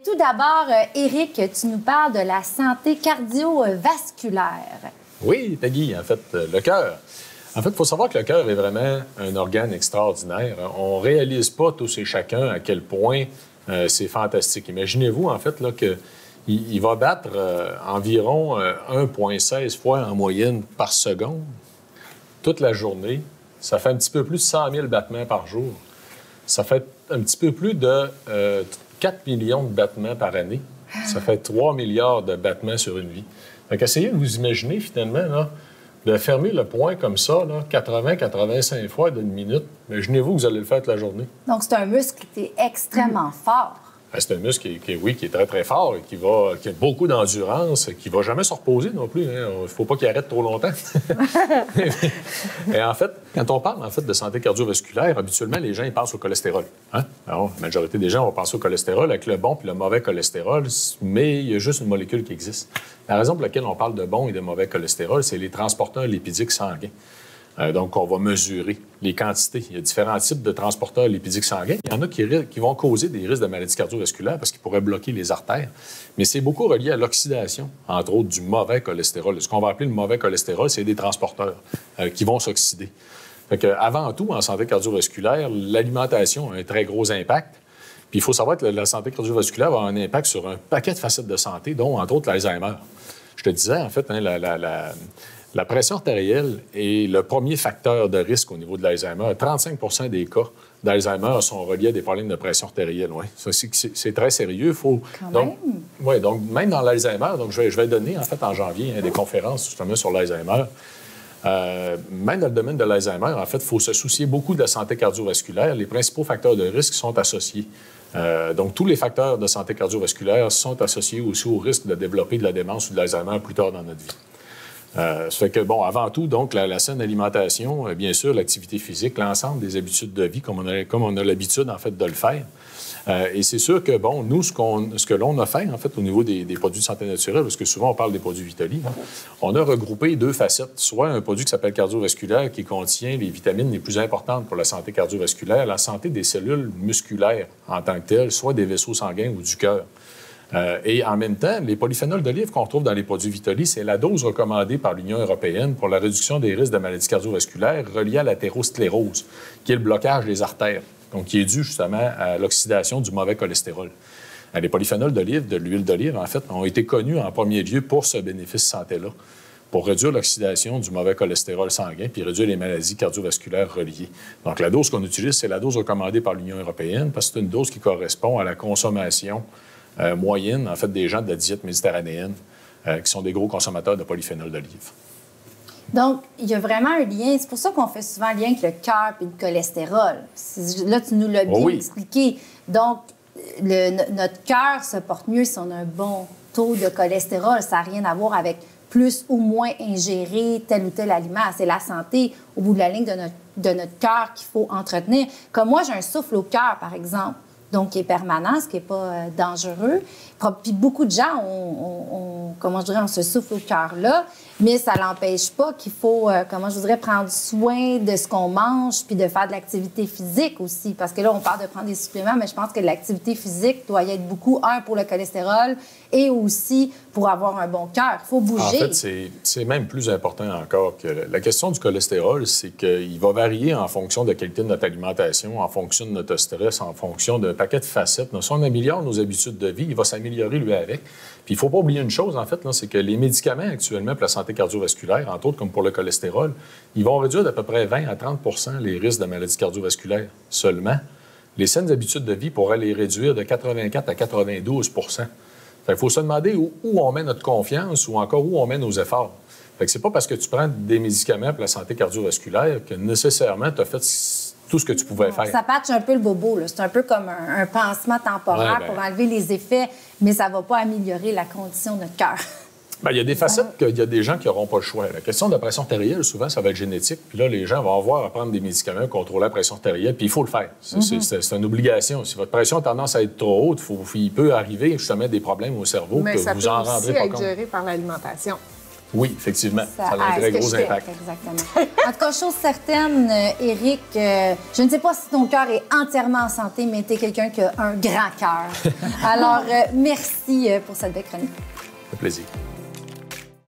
Tout d'abord, Éric, tu nous parles de la santé cardiovasculaire. Oui, Peggy, en fait, le cœur. En fait, il faut savoir que le cœur est vraiment un organe extraordinaire. On ne réalise pas tous et chacun à quel point c'est fantastique. Imaginez-vous, en fait, là, qu'il va battre environ 1,16 fois en moyenne par seconde toute la journée. Ça fait un petit peu plus de 100 000 battements par jour. Ça fait un petit peu plus de 4 millions de battements par année. Ça fait 3 milliards de battements sur une vie. Fait qu'essayez de vous imaginer, finalement, là, de fermer le poing comme ça, 80-85 fois d'une minute. Imaginez-vous que vous allez le faire toute la journée. Donc, c'est un muscle qui est extrêmement fort. C'est un muscle qui est très, très fort et qui a beaucoup d'endurance, qui ne va jamais se reposer non plus. Il ne faut pas qu'il arrête trop longtemps. Et en fait, quand on parle de santé cardiovasculaire, habituellement, les gens ils pensent au cholestérol. Hein? Alors, la majorité des gens vont penser au cholestérol avec le bon puis le mauvais cholestérol, mais il y a juste une molécule qui existe. La raison pour laquelle on parle de bon et de mauvais cholestérol, c'est les transporteurs lipidiques sanguins. Donc, on va mesurer les quantités. Il y a différents types de transporteurs lipidiques sanguins. Il y en a qui vont causer des risques de maladies cardiovasculaires parce qu'ils pourraient bloquer les artères. Mais c'est beaucoup relié à l'oxydation, entre autres, du mauvais cholestérol. Ce qu'on va appeler le mauvais cholestérol, c'est des transporteurs qui vont s'oxyder. Fait que, avant tout, en santé cardiovasculaire, l'alimentation a un très gros impact. Puis il faut savoir que la santé cardiovasculaire va avoir un impact sur un paquet de facettes de santé, dont, entre autres, l'Alzheimer. Je te disais, en fait, la pression artérielle est le premier facteur de risque au niveau de l'Alzheimer. 35 des cas d'Alzheimer sont reliés à des problèmes de pression artérielle. Ouais. Ça, c'est très sérieux. Donc, même dans l'Alzheimer, donc je vais donner, en fait, en janvier, des conférences justement sur l'Alzheimer. Même dans le domaine de l'Alzheimer, en fait, il faut se soucier beaucoup de la santé cardiovasculaire. Les principaux facteurs de risque sont associés. Donc, tous les facteurs de santé cardiovasculaire sont associés aussi au risque de développer de la démence ou de l'Alzheimer plus tard dans notre vie. Ça fait que, bon, avant tout, donc, la saine alimentation, bien sûr, l'activité physique, l'ensemble des habitudes de vie, comme on a l'habitude, en fait, de le faire. Et c'est sûr que, bon, nous, ce que l'on a fait, en fait, au niveau des produits de santé naturelle, parce que souvent, on parle des produits Vitali, on a regroupé deux facettes. Soit un produit qui s'appelle cardiovasculaire, qui contient les vitamines les plus importantes pour la santé cardiovasculaire, la santé des cellules musculaires en tant que telles, soit des vaisseaux sanguins ou du cœur. Et en même temps, les polyphénols d'olive qu'on retrouve dans les produits Vitali, c'est la dose recommandée par l'Union européenne pour la réduction des risques de maladies cardiovasculaires reliées à l'athérosclérose, qui est le blocage des artères, donc qui est dû justement à l'oxydation du mauvais cholestérol. Les polyphénols d'olive, de l'huile d'olive, en fait, ont été connus en premier lieu pour ce bénéfice santé-là, pour réduire l'oxydation du mauvais cholestérol sanguin puis réduire les maladies cardiovasculaires reliées. Donc, la dose qu'on utilise, c'est la dose recommandée par l'Union européenne parce que c'est une dose qui correspond à la consommation moyenne, en fait, des gens de la diète méditerranéenne qui sont des gros consommateurs de polyphénol d'olive. Donc, il y a vraiment un lien. C'est pour ça qu'on fait souvent un lien avec le cœur et le cholestérol. Là, tu nous l'as bien expliqué. Donc, notre cœur se porte mieux si on a un bon taux de cholestérol. Ça n'a rien à voir avec plus ou moins ingérer tel ou tel aliment. C'est la santé, au bout de la ligne, de notre cœur qu'il faut entretenir. Comme moi, j'ai un souffle au cœur, par exemple, donc qui est permanent, ce qui n'est pas dangereux. Puis beaucoup de gens, on se souffle au cœur là, mais ça n'empêche pas qu'il faut, prendre soin de ce qu'on mange puis de faire de l'activité physique aussi. Parce que là, on parle de prendre des suppléments, mais je pense que l'activité physique doit y être beaucoup, pour le cholestérol et aussi pour avoir un bon cœur. Il faut bouger. En fait, c'est même plus important encore que la question du cholestérol, c'est qu'il va varier en fonction de la qualité de notre alimentation, en fonction de notre stress, en fonction d'un paquet de facettes. Donc, si on améliore nos habitudes de vie, il va s'améliorer lui avec. Puis il ne faut pas oublier une chose, en fait, c'est que les médicaments actuellement pour la santé cardiovasculaire, entre autres comme pour le cholestérol, ils vont réduire d'à peu près 20 à 30 les risques de maladies cardiovasculaires seulement. Les saines habitudes de vie pourraient les réduire de 84 à 92 Il faut se demander où on met notre confiance ou encore où on met nos efforts. Fait que c'est pas parce que tu prends des médicaments pour la santé cardiovasculaire que nécessairement tu as fait tout ce que tu pouvais faire. Ça patche un peu le bobo. C'est un peu comme un pansement temporaire pour enlever les effets, mais ça ne va pas améliorer la condition de notre cœur. Bien, il y a des facettes qu'il y a des gens qui n'auront pas le choix. La question de la pression artérielle, souvent, ça va être génétique. Puis là, les gens vont avoir à prendre des médicaments pour contrôler la pression artérielle, puis il faut le faire. C'est une obligation. Si votre pression a tendance à être trop haute, il peut arriver justement des problèmes au cerveau que vous en rendrez pas compte. Mais ça peut aussi être géré par l'alimentation. Oui, effectivement. Ça a un très gros impact. Exactement. En tout cas, chose certaine, Éric, je ne sais pas si ton cœur est entièrement en santé, mais tu es quelqu'un qui a un grand cœur. Alors, merci pour cette belle chronique. Ça fait plaisir.